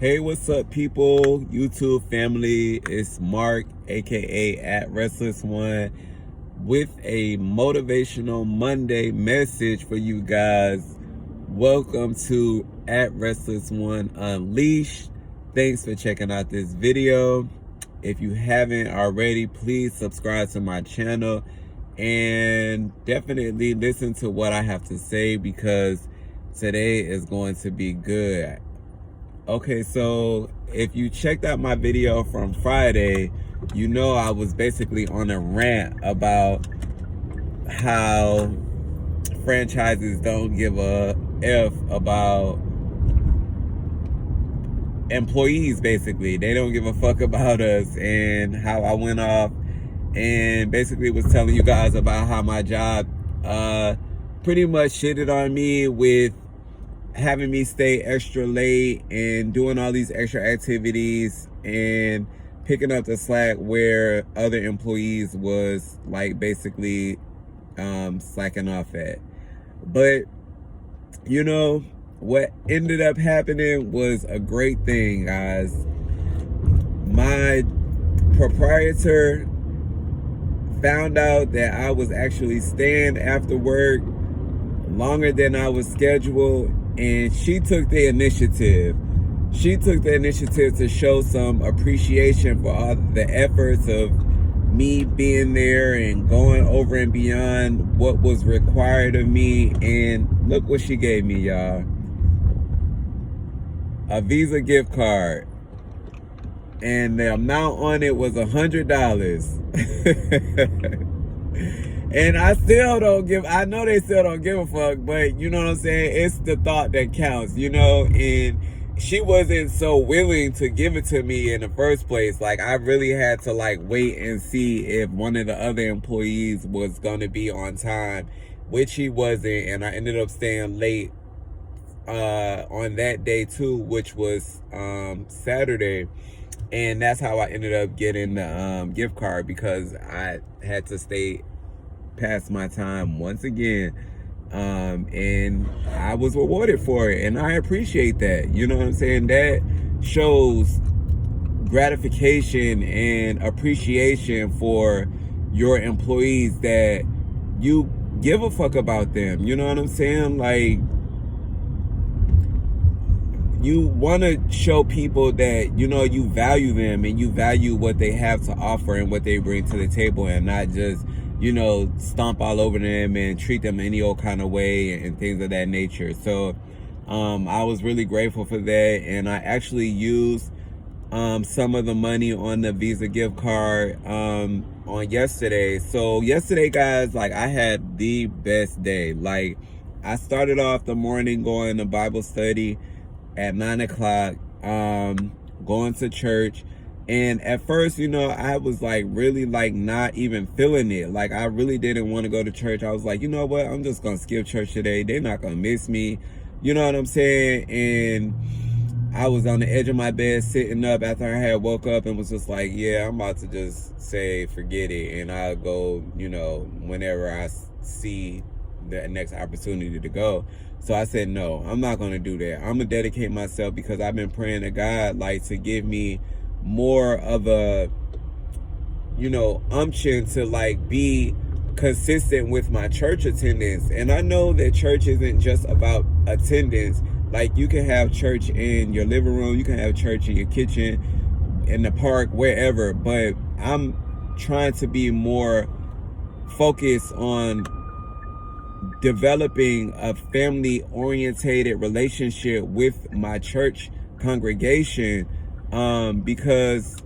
Hey, what's up, people? YouTube family, it's Mark, aka at Restless One, with a motivational Monday message for you guys. Welcome to at Restless One Unleashed. Thanks for checking out this video. If you haven't already, please subscribe to my channel and definitely listen to what I have to say, because today is going to be good. Okay, so if you checked out my video from Friday, you know I was basically on a rant about how franchises don't give a F about employees. Basically, they don't give a fuck about us, and how I went off and basically was telling you guys about how my job pretty much shitted on me with having me stay extra late and doing all these extra activities and picking up the slack where other employees was like basically slacking off at. But you know what ended up happening was a great thing, guys. My proprietor found out that I was actually staying after work longer than I was scheduled, and she took the initiative. She took the initiative to show some appreciation for all the efforts of me being there and going over and beyond what was required of me. And look what she gave me, y'all. A Visa gift card. And the amount on it was $100. And I know they still don't give a fuck, but you know what I'm saying? It's the thought that counts, you know? And she wasn't so willing to give it to me in the first place. Like, I really had to like wait and see if one of the other employees was gonna be on time, which he wasn't. And I ended up staying late on that day too, which was Saturday. And that's how I ended up getting the gift card, because I had to stay past my time once again, and I was rewarded for it, and I appreciate that. You know what I'm saying? That shows gratification and appreciation for your employees, that you give a fuck about them. You know what I'm saying? Like, you want to show people that, you know, you value them and you value what they have to offer and what they bring to the table, and not just, you know, stomp all over them and treat them any old kind of way and things of that nature. So I was really grateful for that, and I actually used some of the money on the Visa gift card on yesterday. So yesterday, guys, like, I had the best day. Like, I started off the morning going to Bible study at 9 o'clock, going to church. And at first, you know, I was like really like not even feeling it. Like, I really didn't want to go to church. I was like, you know what? I'm just going to skip church today. They're not going to miss me. You know what I'm saying? And I was on the edge of my bed sitting up after I had woke up, and was just like, yeah, I'm about to just say, forget it. And I'll go, you know, whenever I see the next opportunity to go. So I said, no, I'm not going to do that. I'm going to dedicate myself, because I've been praying to God, like, to give me more of a, you know, umption to like be consistent with my church attendance. And I know that church isn't just about attendance. Like, you can have church in your living room, you can have church in your kitchen, in the park, wherever. But I'm trying to be more focused on developing a family orientated relationship with my church congregation, because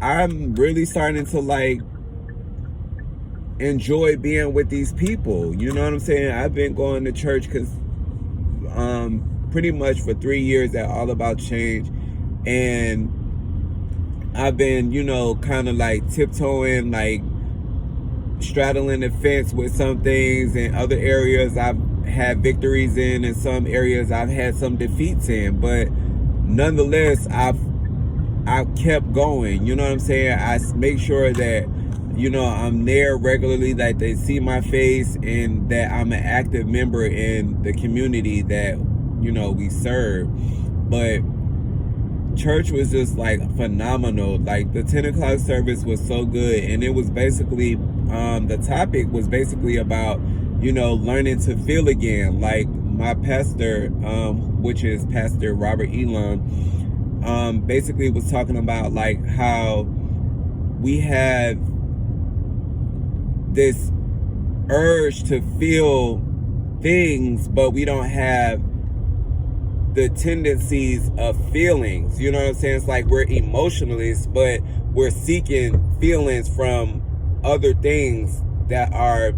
I'm really starting to like enjoy being with these people. You know what I'm saying? I've been going to church pretty much for 3 years at All About Change, and I've been, you know, kind of like tiptoeing, like straddling the fence with some things. In other areas I've had victories in, and some areas I've had some defeats in, but nonetheless I kept going. You know what I'm saying? I make sure that, you know, I'm there regularly, that they see my face, and that I'm an active member in the community that, you know, we serve. But church was just like phenomenal. Like the 10 o'clock service was so good, and it was basically the topic was basically about, you know, learning to feel again. Like my pastor, which is Pastor Robert Elon, basically was talking about like how we have this urge to feel things, but we don't have the tendencies of feelings. You know what I'm saying? It's like we're emotionalists, but we're seeking feelings from other things that are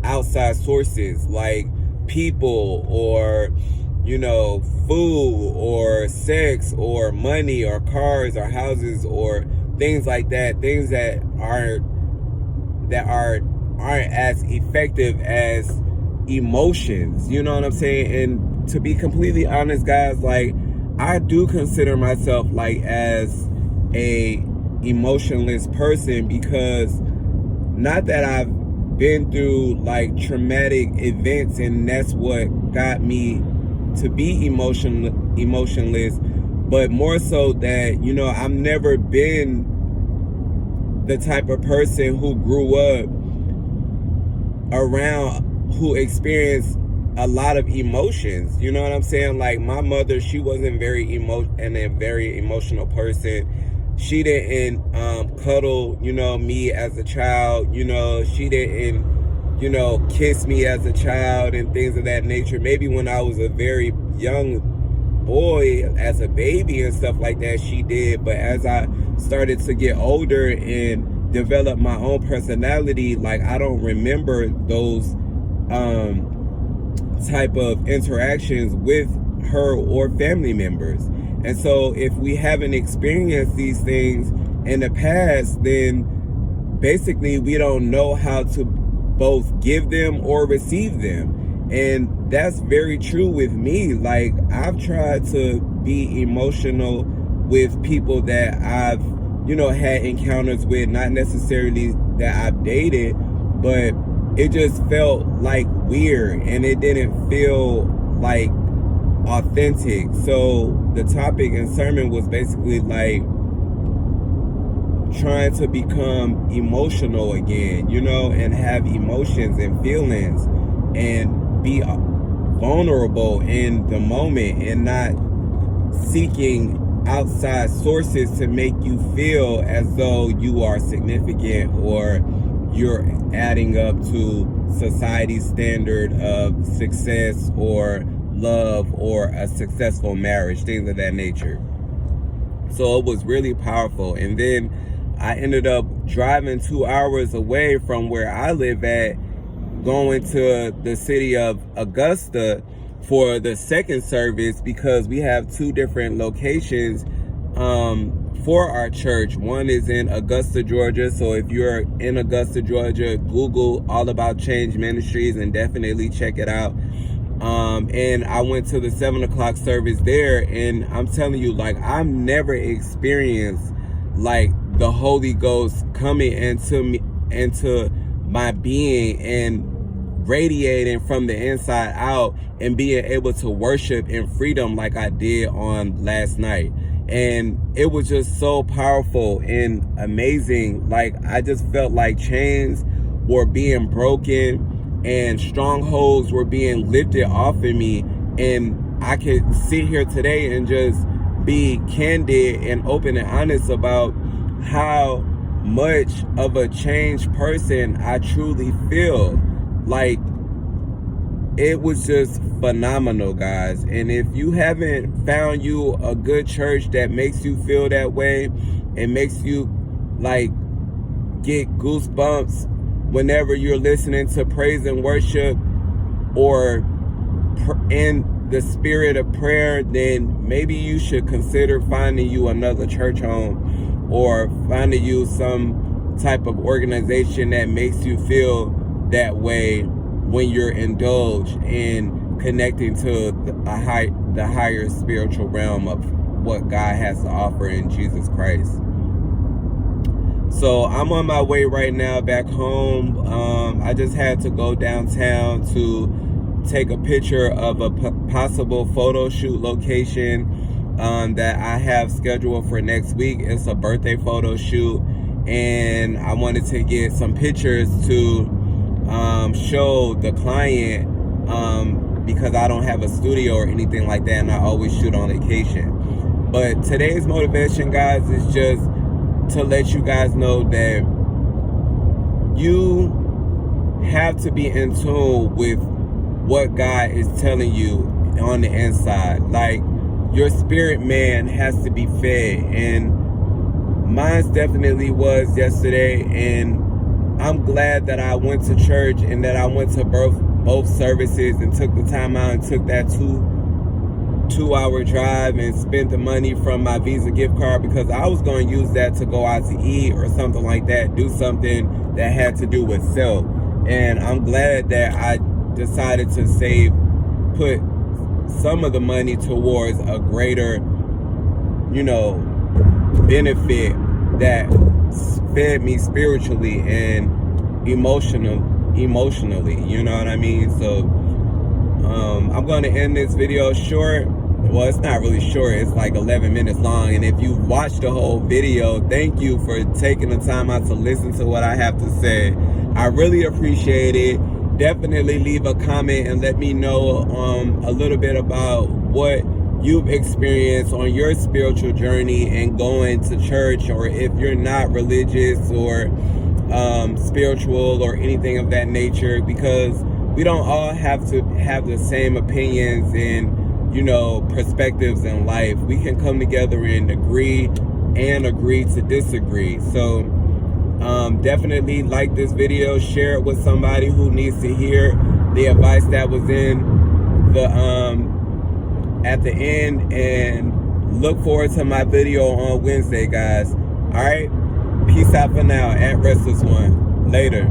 outside sources, like people, or, you know, food, or sex, or money, or cars, or houses, or things like that. Things that aren't as effective as emotions. You know what I'm saying? And to be completely honest, guys, like I do consider myself like as a emotionless person, because not that I've been through like traumatic events and that's what got me to be emotionless, but more so that, you know, I've never been the type of person who grew up around, who experienced a lot of emotions. You know what I'm saying? Like my mother, she wasn't very a very emotional person. She didn't cuddle, you know, me as a child. You know, she didn't, you know, kiss me as a child and things of that nature. Maybe when I was a very young boy, as a baby and stuff like that, she did. But as I started to get older and develop my own personality, like I don't remember those type of interactions with her or family members. And so if we haven't experienced these things in the past, then basically we don't know how to both give them or receive them. And that's very true with me. Like I've tried to be emotional with people that I've, you know, had encounters with, not necessarily that I've dated, but it just felt like weird and it didn't feel like authentic. So the topic and sermon was basically like trying to become emotional again, you know, and have emotions and feelings and be vulnerable in the moment and not seeking outside sources to make you feel as though you are significant or you're adding up to society's standard of success or love or a successful marriage, things of that nature. So it was really powerful. And then I ended up driving 2 hours away from where I live at, going to the city of Augusta for the second service, because we have two different locations for our church. One is in Augusta, Georgia. So if you're in Augusta, Georgia, Google All About Change Ministries and definitely check it out. And I went to the 7 o'clock service there, and I'm telling you, like, I've never experienced like the Holy Ghost coming into me, into my being, and radiating from the inside out, and being able to worship in freedom like I did on last night. And it was just so powerful and amazing. Like I just felt like chains were being broken and strongholds were being lifted off of me, and I could sit here today and just be candid and open and honest about how much of a changed person I truly feel. Like it was just phenomenal, guys. And if you haven't found you a good church that makes you feel that way and makes you like get goosebumps whenever you're listening to praise and worship or in the spirit of prayer, then maybe you should consider finding you another church home or finding you some type of organization that makes you feel that way when you're indulged in connecting to the higher spiritual realm of what God has to offer in Jesus Christ. So I'm on my way right now back home. I just had to go downtown to take a picture of a possible photo shoot location that I have scheduled for next week. It's a birthday photo shoot, and I wanted to get some pictures to show the client, because I don't have a studio or anything like that, and I always shoot on location. But today's motivation, guys, is just to let you guys know that you have to be in tune with what God is telling you on the inside. Like, your spirit man has to be fed, and mine definitely was yesterday. And I'm glad that I went to church and that I went to both services and took the time out and took that two-hour drive and spent the money from my Visa gift card, because I was going to use that to go out to eat or something like that, do something that had to do with self. And I'm glad that I decided to put some of the money towards a greater, benefit that fed me spiritually and emotionally, you know what I mean? So I'm going to end this video short. Well, it's not really short, it's like 11 minutes long. And if you watched the whole video, thank you for taking the time out to listen to what I have to say. I really appreciate it. Definitely leave a comment and let me know a little bit about what you've experienced on your spiritual journey and going to church, or if you're not religious or spiritual or anything of that nature, because we don't all have to have the same opinions and perspectives in life. We can come together and agree to disagree. So definitely like this video, share it with somebody who needs to hear the advice that was in the at the end, and look forward to my video on Wednesday, guys. All right, peace out for now. At Restless One. Later.